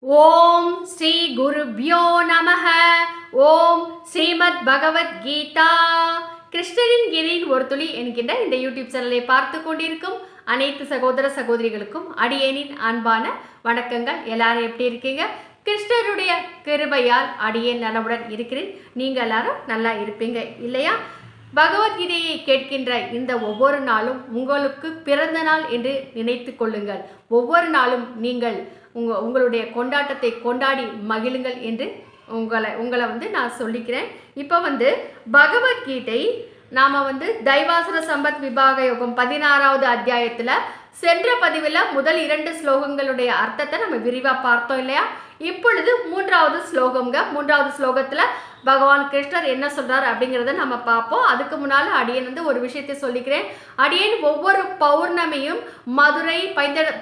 ஓம் ஸ்ரீ குருப்யோ நமஹ. ஓம் ஸ்ரீமத் பகவத் கீதா. கிருஷ்ணரின் கீதையின் ஒரு துளி என்கின்ற இந்த யூடியூப் சேனலை பார்த்து கொண்டிருக்கும் அனைத்து சகோதர சகோதரிகளுக்கும் அடியேனின் அன்பான வணக்கங்கள். எல்லாரும் எப்படி இருக்கீங்க? கிருஷ்ணருடைய கிருபையால் அடியேன் நலமுடன் இருக்கிறேன். நீங்கள் எல்லாரும் நல்லா இருப்பீங்க இல்லையா? பகவத்கீதையை கேட்கின்ற இந்த ஒவ்வொரு நாளும் உங்களுக்கு பிறந்த நாள் என்று நினைத்து கொள்ளுங்கள். ஒவ்வொரு நாளும் நீங்கள் உங்களுடைய கொண்டாட்டத்தை கொண்டாடி மகிழுங்கள் என்று உங்களை நான் சொல்லிக்கிறேன். இப்போ பகவத்கீதை நாம் தைவாசுர சம்பத் விபாக யோகம் 16வது அத்தியாயத்தில் சென்ற பதிவில் முதல் 2 ஸ்லோகங்களுடைய அர்த்தத்தை நம்ம விரிவாக பார்த்தோம் இல்லையா? இப்பொழுது 3வது ஸ்லோகம்ங்க. 3வது ஸ்லோகத்தில் பகவான் கிருஷ்ணர் என்ன சொல்றார் அப்படிங்கிறத நம்ம பார்ப்போம். அதுக்கு முன்னால் அடியேன் ஒரு விஷயத்தை சொல்லிக்கிறேன். அடியேன் ஒவ்வொரு பௌர்ணமியும் மதுரை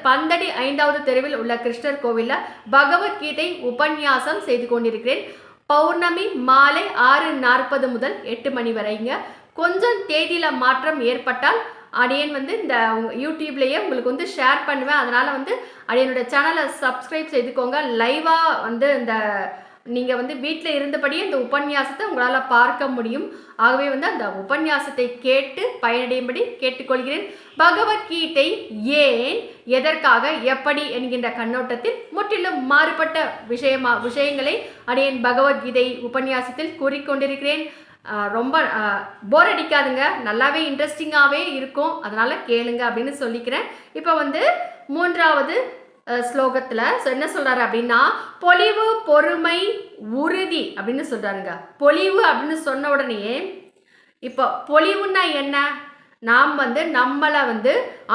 பந்தடி 5வது தெருவில் உள்ள கிருஷ்ணர் கோவிலில் பகவத்கீதை உபன்யாசம் செய்து கொண்டிருக்கிறேன். பௌர்ணமி மாலை 6:40 முதல் 8 மணி வரைங்க. கொஞ்சம் தேதியில் மாற்றம் ஏற்பட்டால் அடியேன் இந்த யூடியூப்லேயே உங்களுக்கு ஷேர் பண்ணுவேன். அதனால் அடியனோட சேனலை சப்ஸ்கிரைப் செய்துக்கோங்க. லைவாக இந்த நீங்கள் வீட்டில் இருந்தபடியே இந்த உபன்யாசத்தை உங்களால் பார்க்க முடியும். ஆகவே அந்த உபன்யாசத்தை கேட்டு பயனடையும்படி கேட்டுக்கொள்கிறேன். பகவத்கீதை ஏன், எதற்காக, எப்படி என்கின்ற கண்ணோட்டத்தில் முற்றிலும் மாறுபட்ட விஷயங்களை அடியேன் பகவத்கீதை உபன்யாசத்தில் கூறிக்கொண்டிருக்கிறேன். ரொம்ப போர் அடிக்காதுங்க, நல்லாவே இன்ட்ரெஸ்டிங்காகவே இருக்கும். அதனால் கேளுங்க அப்படின்னு சொல்லிக்கிறேன். இப்போ 3வது ஸ்லோகத்தில் என்ன சொல்கிறாரு அப்படின்னா, பொலிவு பொறுமை உறுதி அப்படின்னு சொல்கிறாருங்க. பொலிவு அப்படின்னு சொன்ன உடனே இப்போ பொலிவுன்னா என்ன? நாம் நம்மளை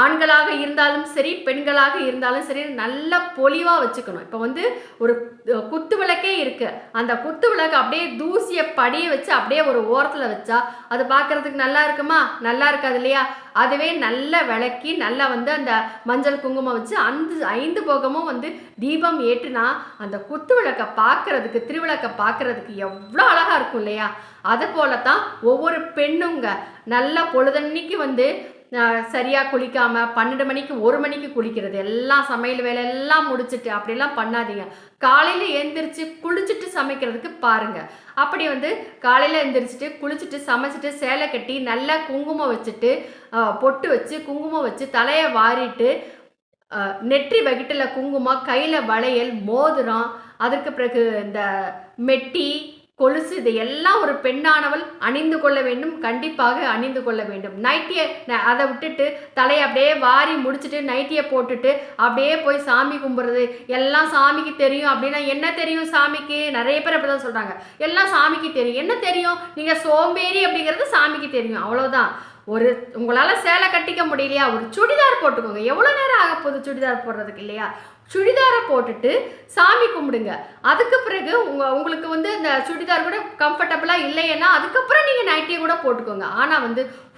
ஆண்களாக இருந்தாலும் சரி பெண்களாக இருந்தாலும் சரி நல்ல பொலிவாக வச்சுக்கணும். இப்போ ஒரு குத்து விளக்கே இருக்குது. அந்த குத்து விளக்கு அப்படியே தூசியை படிய வச்சு அப்படியே ஒரு ஓரத்தில் வச்சா அது பார்க்குறதுக்கு நல்லா இருக்குமா? நல்லா இருக்காது இல்லையா? அதுவே நல்ல விளக்கி நல்லா அந்த மஞ்சள் குங்குமம் வச்சு 5 போகமும் தீபம் ஏற்றுனா அந்த குத்து விளக்கை பார்க்குறதுக்கு, திருவிளக்கை பார்க்குறதுக்கு எவ்வளோ அழகாக இருக்கும் இல்லையா? அதை போலத்தான் ஒவ்வொரு பெண்ணுங்க நல்ல பொழுதன்னைக்கு சரியாக குளிக்காமல் 12 மணிக்கு 1 மணிக்கு குளிக்கிறது, எல்லாம் சமையல் வேலை எல்லாம் முடிச்சுட்டு அப்படிலாம் பண்ணாதீங்க. காலையில் எழுந்திரிச்சு குளிச்சுட்டு சமைக்கிறதுக்கு பாருங்கள். அப்படி காலையில் எழுந்திரிச்சிட்டு குளிச்சுட்டு சமைச்சிட்டு சேலை கட்டி நல்லா குங்குமம் வச்சுட்டு பொட்டு வச்சு குங்குமம் வச்சு தலையை வாரிட்டு நெற்றி வகிட்டில் குங்குமம், கையில் வளையல், மோதிரம், அதற்கு பிறகு இந்த மெட்டி, கொலுசு, இது எல்லாம் ஒரு பெண்ணானவள் அணிந்து கொள்ள வேண்டும். கண்டிப்பாக அணிந்து கொள்ள வேண்டும். நைட்டியை அதை விட்டுட்டு தலையை அப்படியே வாரி முடிச்சுட்டு நைட்டியை போட்டுட்டு அப்படியே போய் சாமி கும்பிட்றது, எல்லாம் சாமிக்கு தெரியும் அப்படின்னா என்ன தெரியும் சாமிக்கு? நிறைய பேர் அப்படி தான் சொல்கிறாங்க. எல்லாம் சாமிக்கு தெரியும். என்ன தெரியும்? நீங்கள் சோம்பேறி அப்படிங்கிறது சாமிக்கு தெரியும், அவ்வளோதான். உங்களால் சேலை கட்டிக்க முடியலையா? ஒரு சுடிதார் போட்டுக்கோங்க. எவ்வளோ நேரம் ஆக போகுது சுடிதார் போடுறதுக்கு இல்லையா? சுடிதாரை போட்டுட்டு சாமி கும்பிடுங்க. அதுக்கு பிறகு உங்களுக்கு இந்த சுடிதார் கூட கம்ஃபர்டபுளாக இல்லைன்னா அதுக்கப்புறம் நீங்கள் நைட்டியை கூட போட்டுக்கோங்க. ஆனால்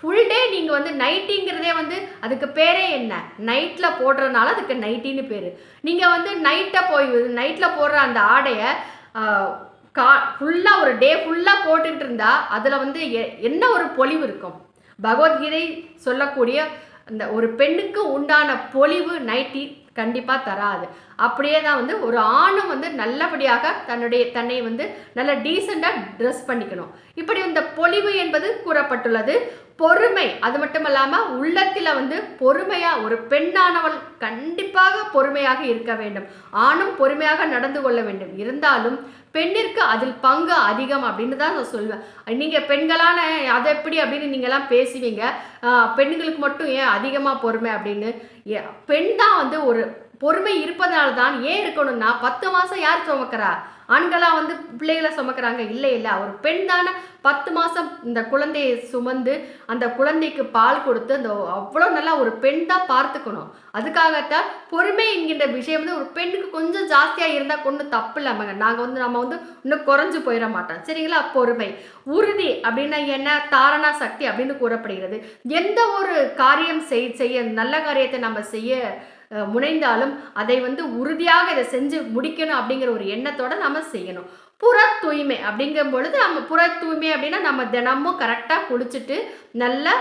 ஃபுல் டே நீங்கள் நைட்டிங்கிறதே அதுக்கு பேரே என்ன? நைட்டில் போடுறதுனால அதுக்கு நைட்டின்னு பேர். நீங்கள் நைட்டில் போடுற அந்த ஆடையை ஃபுல்லாக ஒரு டே ஃபுல்லாக போட்டுக்கிட்டு இருந்தால் அதில் என்ன ஒரு பொலிவு இருக்கும்? பகவத்கீதை சொல்லக்கூடிய அந்த ஒரு பெண்ணுக்கு உண்டான பொலிவு நைட்டி கண்டிப்பாக தராது. அப்படியே தான் ஒரு ஆணும் நல்லபடியாக தன்னை நல்ல டீசெண்டாக ட்ரெஸ் பண்ணிக்கணும். இப்படி இந்த பொலிவு என்பது கூறப்பட்டுள்ளது. பொறுமை, அது மட்டும் இல்லாமல் உள்ளத்தில் பொறுமையாக, ஒரு பெண்ணானவள் கண்டிப்பாக பொறுமையாக இருக்க வேண்டும். ஆணும் பொறுமையாக நடந்து கொள்ள வேண்டும். இருந்தாலும் பெண்ணிற்கு அதில் பங்கு அதிகம் அப்படின்னு தான் நான் சொல்வேன். நீங்கள் பெண்களான அதை எப்படி அப்படின்னு நீங்கள்லாம் பேசுவீங்க, பெண்களுக்கு மட்டும் ஏன் அதிகமாக பொறுமை அப்படின்னு. பெண் தான் ஒரு பொறுமை இருப்பதால் தான். ஏன் இருக்கணும்னா 10 மாதம் யார் சுமக்கிறா? ஆண்களாக பிள்ளைகளை சுமக்கிறாங்க? இல்லை. ஒரு பெண் தானே 10 மாதம் இந்த குழந்தையை சுமந்து அந்த குழந்தைக்கு பால் கொடுத்து அந்த அவ்வளோ நல்லா ஒரு பெண் தான் பார்த்துக்கணும். அதுக்காகத்தான் பொறுமை என்கின்ற விஷயம் ஒரு பெண்ணுக்கு கொஞ்சம் ஜாஸ்தியாக இருந்தால் கொண்டு தப்பு இல்லாமங்க. நம்ம இன்னும் குறைஞ்சு போயிட மாட்டோம், சரிங்களா? பொறுமை. உறுதி அப்படின்னா என்ன? தாரணா சக்தி அப்படின்னு கூறப்படுகிறது. எந்த ஒரு காரியம் செய்ய நல்ல காரியத்தை நம்ம செய்ய முனைந்தாலும் அதை உறுதியாக இதை செஞ்சு முடிக்கணும் அப்படிங்கிற ஒரு எண்ணத்தோடு நம்ம செய்யணும். புற தூய்மை அப்படிங்கும் பொழுது நம்ம புற தூய்மை அப்படின்னா நம்ம தினமும் கரெக்டாக குளிச்சுட்டு நல்ல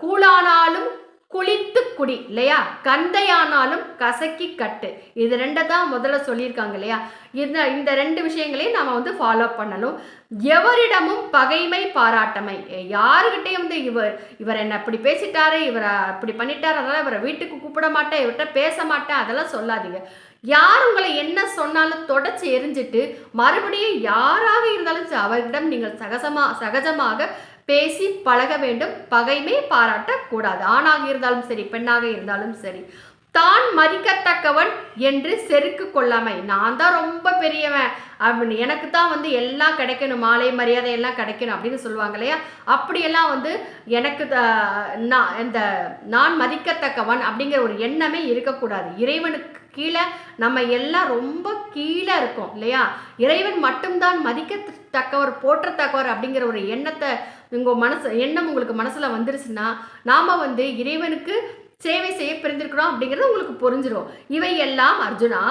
கூழானாலும் குளித்து குடி இல்லையா, கந்தையானாலும் கசக்கி கட்டு. இது ரெண்டை தான் முதல்ல சொல்லியிருக்காங்க இல்லையா. இந்த ரெண்டு விஷயங்களையும் நாம் வந்து ஃபாலோ பண்ணணும். எவரிடமும் பகைமை பாராட்டமை, யாருக்கிட்டையும் வந்து இவர் என்ன இப்படி பேசிட்டாரு, இவரை அப்படி பண்ணிட்டாரு, அதனால் இவரை வீட்டுக்கு கூப்பிட மாட்டேன், இவர்கிட்ட பேச மாட்டேன், அதெல்லாம் சொல்லாதீங்க. யார் உங்களை என்ன சொன்னாலும் தொடச்சி எரிஞ்சிட்டு மறுபடியும் யாராக இருந்தாலும் அவர்களிடம் நீங்கள் சகஜமாக பேசி பழக வேண்டும். பகைமை பாராட்டக்கூடாது. ஆணாக இருந்தாலும் சரி, பெண்ணாக இருந்தாலும் சரி. தான் மதிக்கத்தக்கவன் என்று செருக்கு கொள்ளாமை, நான் தான் ரொம்ப பெரியவன் அப்படின்னு, எனக்கு தான் வந்து எல்லாம் கிடைக்கணும், மாலை மரியாதை எல்லாம் கிடைக்கணும் அப்படின்னு சொல்லுவாங்க இல்லையா. அப்படியெல்லாம் வந்து எனக்கு நான் மதிக்கத்தக்கவன் அப்படிங்கிற ஒரு எண்ணமே இருக்கக்கூடாது. இறைவனுக்கு கீழே நம்ம எல்லாம் ரொம்ப கீழே இருக்கோம் இல்லையா. இறைவன் மட்டும்தான் மதிக்கத்தக்கவர், போற்றத்தக்கவர் அப்படிங்கிற ஒரு எண்ணத்தை எண்ணம் உங்களுக்கு மனசுல வந்துருச்சுன்னா நாம வந்து இறைவனுக்கு சேவை செய்ய பிறந்திருக்கிறோம் அப்படிங்கிறது உங்களுக்கு புரிஞ்சிடும். இவை எல்லாம் அர்ஜுனா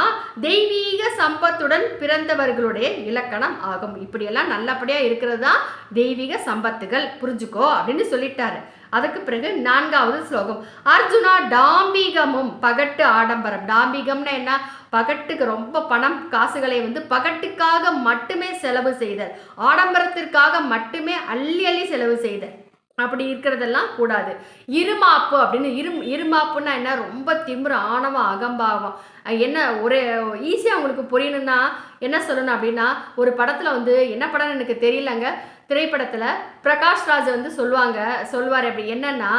தெய்வீக சம்பத்துடன் பிறந்தவர்களுடைய இலக்கணம் ஆகும். இப்படியெல்லாம் நல்லபடியா இருக்கிறது தான் தெய்வீக சம்பத்துகள், புரிஞ்சுக்கோ அப்படின்னு சொல்லிட்டாரு. அதுக்கு பிறகு 4வது ஸ்லோகம். அர்ஜுனா டாம்பிகமும் பகட்டு ஆடம்பரம். டாம்பிகம்னா என்ன, பகட்டுக்கு ரொம்ப பணம் காசுகளை வந்து பகட்டுக்காக மட்டுமே செலவு செய்தல், ஆடம்பரத்திற்காக மட்டுமே அள்ளி அள்ளி செலவு செய்தல், அப்படி இருக்கிறதெல்லாம் கூடாது. இருமாப்பு அப்படின்னு இருமாப்புன்னா என்ன, ரொம்ப திமிரு, ஆணவம், அகம்பாவம். என்ன ஒரு ஈஸியாக உங்களுக்கு புரியணும்னா என்ன சொல்லணும் அப்படின்னா, ஒரு படத்தில் வந்து என்ன படம்னு எனக்கு தெரியலங்க, திரைப்படத்தில் பிரகாஷ்ராஜ் வந்து சொல்லுவார் அப்படி என்னன்னா,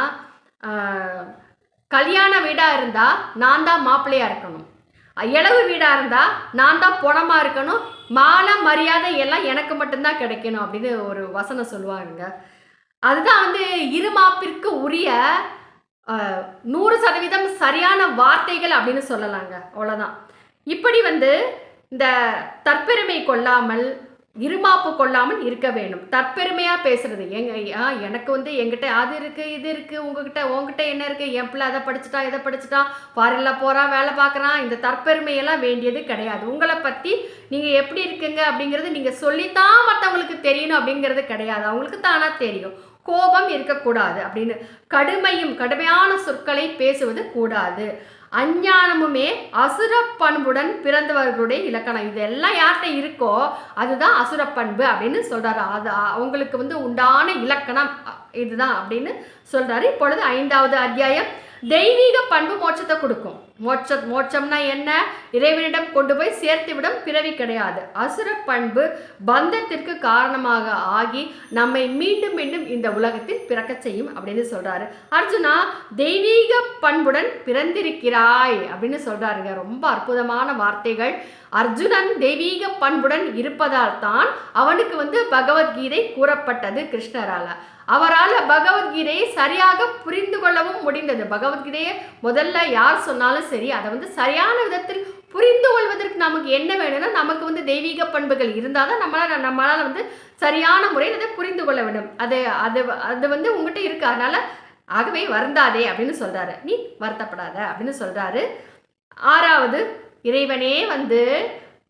கல்யாண வீடாக இருந்தால் நான் தான் மாப்பிள்ளையாக இருக்கணும், இளவு வீடாக இருந்தால் நான் தான் பொணமாக இருக்கணும், மாலை மரியாதை எல்லாம் எனக்கு மட்டும்தான் கிடைக்கணும் அப்படின்னு ஒரு வசனம் சொல்லுவாங்க. அதுதான் வந்து இருமாப்பிற்கு உரிய 100% சரியான வார்த்தைகள் அப்படின்னு சொல்லலாங்க. அவ்வளோதான். இப்படி வந்து இந்த தற்பெருமை கொள்ளாமல், இருமாப்பு கொள்ளாமல் இருக்க வேண்டும். தற்பெருமையாக பேசுறது, எனக்கு வந்து என்கிட்ட அது இருக்குது இது இருக்குது, உங்ககிட்ட என்ன இருக்குது, என் பிள்ளை அதை படிச்சுட்டா இதை படிச்சுட்டா, ஃபாரின்ல போகிறான் வேலை பார்க்குறான், இந்த தற்பெருமையெல்லாம் வேண்டியது கிடையாது. உங்களை பற்றி நீங்கள் எப்படி இருக்குங்க அப்படிங்கிறது நீங்கள் சொல்லித்தான் மற்றவங்களுக்கு தெரியணும் அப்படிங்கிறது கிடையாது, அவங்களுக்கு தானா தெரியும். கோபம் இருக்கக்கூடாது அப்படின்னு, கடுமையான சொற்களை பேசுவது கூடாது. அஞ்ஞானமுமே அசுர பண்புடன் பிறந்தவர்களுடைய இலக்கணம். இதெல்லாம் யார்கிட்ட இருக்கோ அதுதான் அசுர பண்பு அப்படின்னு சொல்றாரு. அது அவங்களுக்கு வந்து உண்டான இலக்கணம் இதுதான் அப்படின்னு சொல்றாரு. இப்பொழுது 5வது அத்தியாயம். தெய்வீக பண்பு மோட்சத்தை கொடுக்கும். மோட்சம்னா என்ன, இறைவனிடம் கொண்டு போய் சேர்த்துவிடும், பிறவி கிடையாது. அசுர பண்பு பந்தத்திற்கு காரணமாக ஆகி நம்மை மீண்டும் மீண்டும் இந்த உலகத்தில் பிறக்க செய்யும் அப்படின்னு சொல்றாரு. அர்ஜுனா தெய்வீக பண்புடன் பிறந்திருக்கிறாய் அப்படின்னு சொல்றாருங்க. ரொம்ப அற்புதமான வார்த்தைகள். அர்ஜுனன் தெய்வீக பண்புடன் இருப்பதால் தான் அவனுக்கு வந்து பகவத்கீதை கூறப்பட்டது கிருஷ்ணரால. அவரால் பகவத்கீதையை சரியாக புரிந்து கொள்ளவும் முடிந்தது. பகவத்கீதையை முதல்ல யார் சொன்னாலும் சரி, அதை வந்து சரியான விதத்தில் புரிந்து கொள்வதற்கு நமக்கு என்ன வேணும்னா, நமக்கு வந்து தெய்வீக பண்புகள் இருந்தால் தான் நம்மளால் வந்து சரியான முறையில் அதை புரிந்து கொள்ள வேண்டும். அது வந்து உங்ககிட்ட இருக்கு, அதனால ஆகவே வருந்தாதே அப்படின்னு சொல்றாரு. நீ வருத்தப்படாத அப்படின்னு சொல்றாரு. 6வது, இறைவனே வந்து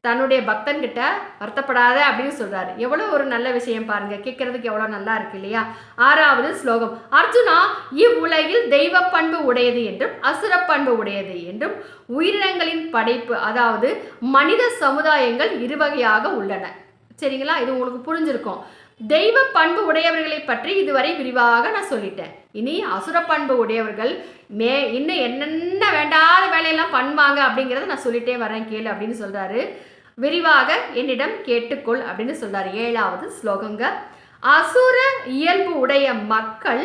தன்னுடைய பக்தன்கிட்ட வருத்தப்படாத அப்படின்னு சொல்றாரு. எவ்வளோ ஒரு நல்ல விஷயம் பாருங்க, கேட்கறதுக்கு எவ்வளோ நல்லா இருக்கு இல்லையா. 6வது ஸ்லோகம். அர்ஜுனா இவ்வுலகில் தெய்வ பண்பு உடையது என்றும் அசுர பண்பு உடையது என்றும் உயிரினங்களின் படைப்பு, அதாவது மனித சமுதாயங்கள் இருவகையாக உள்ளன. சரிங்களா, இது உங்களுக்கு புரிஞ்சிருக்கும். தெய்வ பண்பு உடையவர்களை பற்றி இதுவரை விரிவாக நான் சொல்லிட்டேன். இனி அசுர பண்பு உடையவர்கள் இன்னும் என்னென்ன வேண்டாத வேலையெல்லாம் பண்ணுவாங்க அப்படிங்கிறத நான் சொல்லிட்டே வரேன் கேளு அப்படின்னு சொல்றாரு. விரிவாக என்னிடம் கேட்டுக்கொள் அப்படின்னு சொல்றாரு. 7வது ஸ்லோகங்க. அசுர இயல்பு உடைய மக்கள்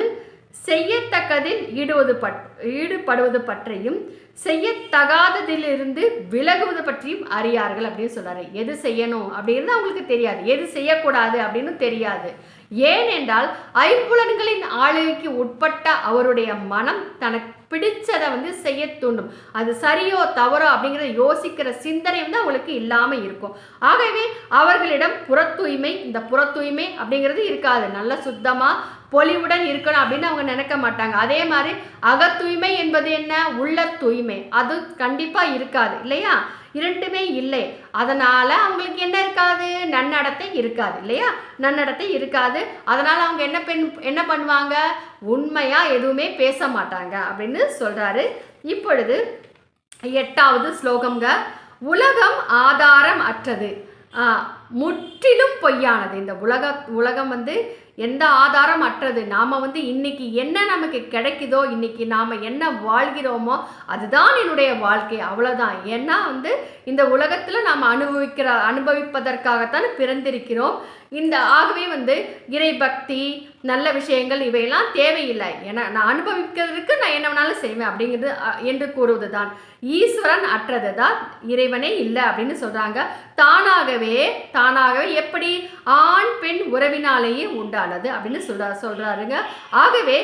செய்யத்தக்கதில் ஈடுபடுவது பற்றியும் செய்யத்தகாததிலிருந்து விலகுவது பற்றியும் அறியார்கள் அப்படின்னு சொல்றாரு. எது செய்யணும் அப்படிங்கிறது அவங்களுக்கு தெரியாது, எது செய்யக்கூடாது அப்படின்னு தெரியாது. ஏனென்றால் ஐம்புலன்களின் ஆளுகைக்கு உட்பட்ட அவருடைய மனம் தனக்கு பிடிச்சதை வந்து செய்ய தூண்டும். அது சரியோ தவறோ அப்படிங்கிறத யோசிக்கிற சிந்தனை வந்து அவங்களுக்கு இல்லாமல் இருக்கும். ஆகவே அவர்களிடம் இந்த புற தூய்மை அப்படிங்கிறது இருக்காது. நல்ல சுத்தமாக பொலிவுடன் இருக்கணும் அப்படின்னு அவங்க நினைக்க மாட்டாங்க. அதே மாதிரி அகத்தூய்மை என்பது என்ன, உள்ள தூய்மை, அது கண்டிப்பாக இருக்காது இல்லையா. இரண்டுமே இல்லை. அதனால் அவங்களுக்கு என்ன இருக்காது? நன்னடத்தை இருக்காது இல்லையா? நன்னடத்தை இருக்காது. அதனால் அவங்க என்ன பண்ணுவாங்க? உண்மையாக எதுவுமே பேச மாட்டாங்க அப்படின்னு சொல்கிறாரு. இப்பொழுது 8வது ஸ்லோகம்ங்க. உலகம் ஆதாரம் அற்றது, முற்றிலும் பொய்யானது. இந்த உலகம் வந்து எந்த ஆதாரம் அற்றது. நாம் வந்து இன்னைக்கு என்ன நமக்கு கிடைக்குதோ, இன்னைக்கு நாம் என்ன வாழ்கிறோமோ அதுதான் என்னுடைய வாழ்க்கை, அவ்வளோதான். ஏன்னா வந்து இந்த உலகத்தில் நாம் அனுபவிப்பதற்காகத்தான் பிறந்திருக்கிறோம். ஆகவே வந்து இறை பக்தி, நல்ல விஷயங்கள் இவையெல்லாம் தேவையில்லை. ஏன்னா நான் அனுபவிக்கிறதுக்கு நான் என்ன வேணாலும் செய்வேன் அப்படிங்கிறது என்று கூறுவது தான். ஈஸ்வரன் அற்றது தான், இறைவனே இல்லை அப்படின்னு சொல்கிறாங்க. தானாகவே எப்படி? ஆண் பெண் உறவினாலேயே உண்டானது அப்படின்னு சொல்கிறாருங்க. ஆகவே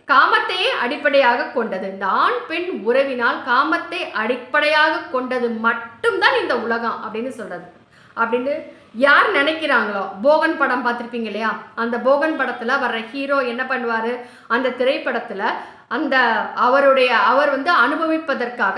காமத்தையே அடிப்படையாக கொண்டது. இந்த ஆண் பெண் உறவினால் காமத்தை அடிப்படையாக கொண்டது மட்டும்தான் இந்த உலகம் அப்படின்னு சொல்கிறது. அப்படின்னு யார் நினைக்கிறாங்களோ, போகன் படம் பார்த்துருப்பீங்க இல்லையா? அந்த போகன் படத்தில் வர்ற ஹீரோ என்ன பண்ணுவார்? அந்த திரைப்படத்தில் அவர் வந்து அனுபவிப்பதற்காக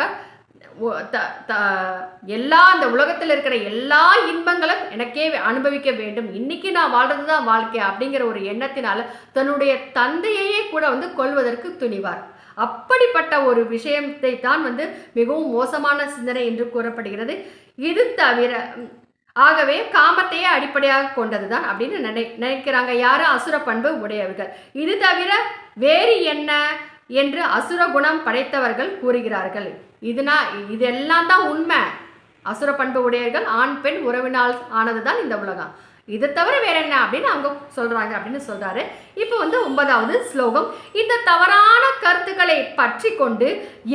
அந்த உலகத்தில் இருக்கிற எல்லா இன்பங்களும் எனக்கே அனுபவிக்க வேண்டும், இன்னைக்கு நான் வாழ்றது தான் வாழ்க்கை அப்படிங்கிற ஒரு எண்ணத்தினால தன்னுடைய தந்தையையே கூட வந்து கொல்வதற்கு துணிவார். அப்படிப்பட்ட ஒரு விஷயத்தை தான் வந்து மிகவும் மோசமான சிந்தனை என்று கூறப்படுகிறது. இது தவிர ஆகவே காமத்தையே அடிப்படையாக கொண்டது தான் அப்படின்னு நினைக்கிறாங்க யாரு? அசுர பண்பு உடையவர்கள். இது தவிர வேறு என்ன என்று அசுர குணம் படைத்தவர்கள் கூறுகிறார்கள். இதெல்லாம் தான் உண்மை. அசுர பண்பு உடையவர்கள் ஆண் பெண் உறவினால் ஆனது தான் இந்த உலகம். இது தவிர வேற என்ன அப்படின்னு அவங்க சொல்றாங்க அப்படின்னு சொல்றாரு. இப்போ வந்து 9வது ஸ்லோகம். இந்த தவறான கருத்துக்களை பற்றி கொண்டு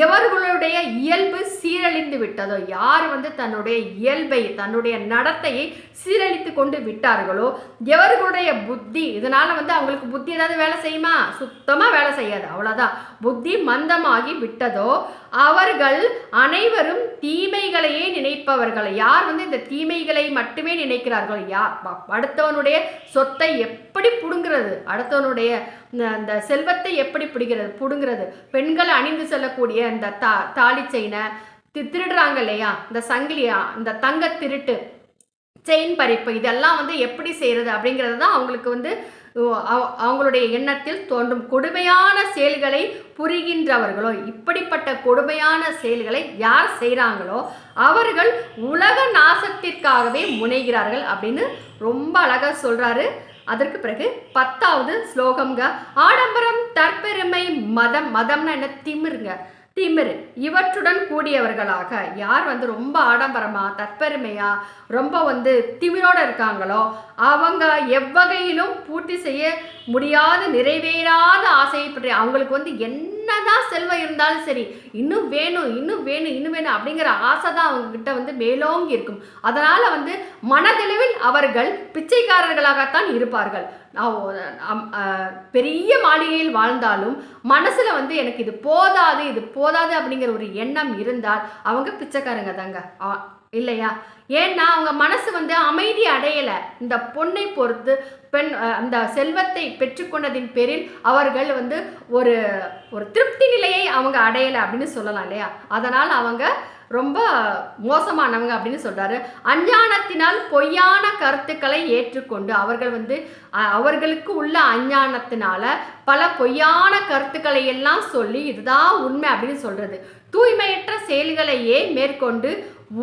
எவர்களுடைய இயல்பு சீரழிந்து விட்டதோ, யார் வந்து தன்னுடைய இயல்பை தன்னுடைய நடத்தையை சீரழித்து கொண்டு விட்டார்களோ, எவர்களுடைய புத்தி இதனால வந்து அவங்களுக்கு புத்தி ஏதாவது வேலை செய்யுமா? சுத்தமாக வேலை செய்யாது, அவ்வளோதான். புத்தி மந்தமாகி விட்டதோ அவர்கள் அனைவரும் தீமைகளையே நினைப்பவர்கள். யார் வந்து இந்த தீமைகளை மட்டுமே நினைக்கிறார்கள், அடுத்தவனுடைய சொத்தை எப்படி புடுங்கிறது, அடுத்தவனுடைய இந்த செல்வத்தை எப்படி புடுங்கிறது, பெண்கள் அணிந்து செல்லக்கூடிய இந்த தாலி செயினை திருடுறாங்க இல்லையா, இந்த சங்கிலியா, இந்த தங்க திருட்டு, செயின் பறிப்பு, இதெல்லாம் வந்து எப்படி செய்கிறது அப்படிங்கிறது தான் அவங்களுக்கு வந்து அவங்களுடைய எண்ணத்தில் தோன்றும். கொடுமையான செயல்களை புரிகின்றவர்களோ, இப்படிப்பட்ட கொடுமையான செயல்களை யார் செய்கிறாங்களோ அவர்கள் உலக நாசத்திற்காகவே முனைகிறார்கள் அப்படின்னு ரொம்ப அழகாக சொல்கிறாரு. அதற்கு பிறகு 10வது ஸ்லோகம்ங்க. ஆடம்பரம், தற்பெருமை, மதம்னா என்ன? திமிரு இவற்றுடன் கூடியவர்களாக யார் வந்து ரொம்ப ஆடம்பரமா தற்பெருமையா ரொம்ப வந்து திமிரோட இருக்காங்களோ அவங்க எவ்வகையிலும் பூர்த்தி செய்ய முடியாத நிறைவேறாத ஆசையை பற்றி அவங்களுக்கு வந்து என்னதான் செல்வம் இருந்தாலும் சரி, இன்னும் வேணும் அப்படிங்கிற ஆசை தான் அவங்க கிட்ட வந்து மேலோங்கி இருக்கும். அதனால வந்து மனதளவில் அவர்கள் பிச்சைக்காரர்களாகத்தான் இருப்பார்கள். பெரிய மாளிகையில் வாழ்ந்தாலும் மனசுல வந்து எனக்கு இது போதாது அப்படிங்கிற ஒரு எண்ணம் இருந்தால் அவங்க பிச்சைக்காரங்க தாங்க, இல்லையா? ஏன்னா அவங்க மனசு வந்து அமைதி அடையலை. இந்த பொண்ணை பொறுத்து அந்த செல்வத்தை பெற்றுக்கொண்டதின் பேரில் அவர்கள் வந்து ஒரு திருப்தி நிலையை அவங்க அடையலை அப்படின்னு சொல்லலாம் இல்லையா? அதனால் அவங்க ரொம்ப மோசமானவங்க அப்படின்னு சொல்றாரு. அஞ்ஞானத்தினால் பொய்யான கருத்துக்களை ஏற்றுக்கொண்டு அவர்கள் வந்து அவர்களுக்கு உள்ள அஞ்ஞானத்தினால பல பொய்யான கருத்துக்களை எல்லாம் சொல்லி இதுதான் உண்மை அப்படின்னு சொல்றது. தூய்மையற்ற செயல்களையே மேற்கொண்டு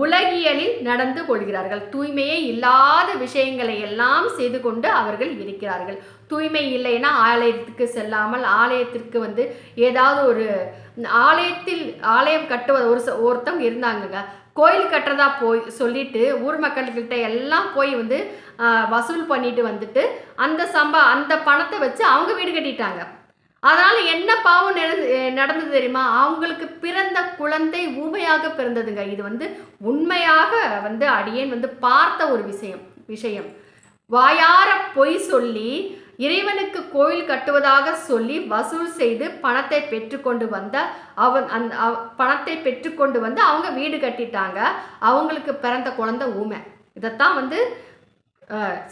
உலகியலில் நடந்து கொள்கிறார்கள். தூய்மையே இல்லாத விஷயங்களை எல்லாம் செய்து கொண்டு அவர்கள் இருக்கிறார்கள். தூய்மை இல்லைன்னா ஆலயத்துக்கு செல்லாமல் ஆலயத்திற்கு வந்து ஏதாவது ஒரு ஆலயம் கட்டுவது ஒருத்தவங்க இருந்தாங்கங்க. கோயில் கட்டுறதா சொல்லிட்டு ஊர் மக்கள்கிட்ட எல்லாம் போய் வந்து வசூல் பண்ணிட்டு வந்துட்டு அந்த பணத்தை வச்சு அவங்க வீடு கட்டிட்டாங்க. அதனால என்ன பாவம் நடந்தது தெரியுமா? அவங்களுக்கு பிறந்த குழந்தை ஊமையாக பிறந்ததுங்க. இது வந்து உண்மையாக வந்து அடியேன் வந்து பார்த்த ஒரு விஷயம். வாயார பொய் சொல்லி இறைவனுக்கு கோயில் கட்டுவதாக சொல்லி வசூல் செய்து பணத்தை பெற்றுக்கொண்டு வந்து அவங்க வீடு கட்டிட்டாங்க. அவங்களுக்கு பிறந்த குழந்தை ஊமை. இதைத்தான் வந்து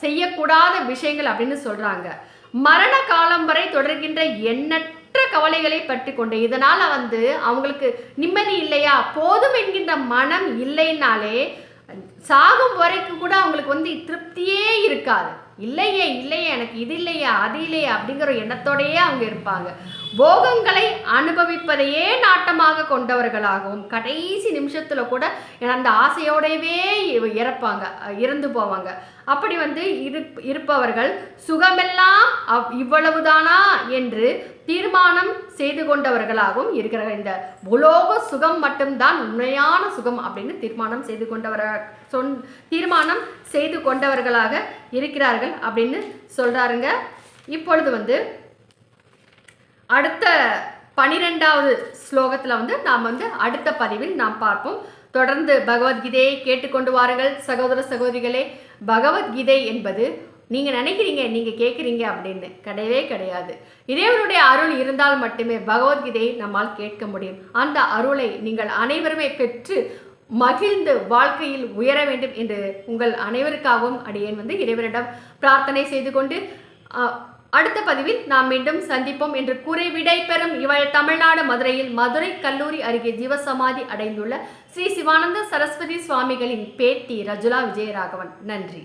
செய்யக்கூடாத விஷயங்கள் அப்படின்னு சொல்றாங்க. மரண காலம் வரை தொடர்கின்ற கவலைகளை பற்றி கொண்டு இதனால அவங்களுக்கு நிம்மதி இல்லையா, போதும் என்கின்ற மனம் இல்லைன்னாலே சாகும் வரைக்கும் கூட அவங்களுக்கு திருப்தியே இருக்காது. இல்லையே இல்லையே எனக்கு இது இல்லையா அது இல்லையா அப்படிங்கிற எண்ணத்தோடையே அவங்க இருப்பாங்க. போகங்களை அனுபவிப்பதையே நாட்டமாக கொண்டவர்களாகவும் கடைசி நிமிஷத்துல கூட அந்த ஆசையோடவே இறந்து போவாங்க. அப்படி இருப்பவர்கள் சுகமெல்லாம் இவ்வளவுதானா என்று தீர்மானம் செய்து கொண்டவர்களாகவும் இருக்கிறார்கள். இந்த உலோக சுகம் மட்டும்தான் உண்மையான சுகம் அப்படின்னு தீர்மானம் செய்து கொண்டவர்களாக இருக்கிறார்கள் அப்படின்னு சொல்றாருங்க. இப்பொழுது அடுத்த 12வது ஸ்லோகத்தில் நாம் அடுத்த பதிவில் நாம் பார்ப்போம். தொடர்ந்து பகவத்கீதையை கேட்டுக்கொண்டு வாருங்கள் சகோதர சகோதரிகளே. பகவத்கீதை என்பது நீங்கள் நினைக்கிறீங்க நீங்கள் கேட்குறீங்க அப்படின்னு கிடையவே கிடையாது. இறைவனுடைய அருள் இருந்தால் மட்டுமே பகவத்கீதையை நம்மால் கேட்க முடியும். அந்த அருளை நீங்கள் அனைவருமே பெற்று மகிழ்ந்து வாழ்க்கையில் உயர வேண்டும் என்று உங்கள் அனைவருக்காகவும் அடியேன் இறைவனிடம் பிரார்த்தனை செய்து கொண்டு அடுத்த பதிவில் நாம் மீண்டும் சந்திப்போம் என்று கூறி விடை பெறும் இவள் தமிழ்நாடு மதுரையில் மதுரை கல்லூரி அருகே ஜீவசமாதி அடைந்துள்ள ஸ்ரீ சிவானந்த சரஸ்வதி சுவாமிகளின் பேத்தி ரஜுலா விஜயராகவன். நன்றி.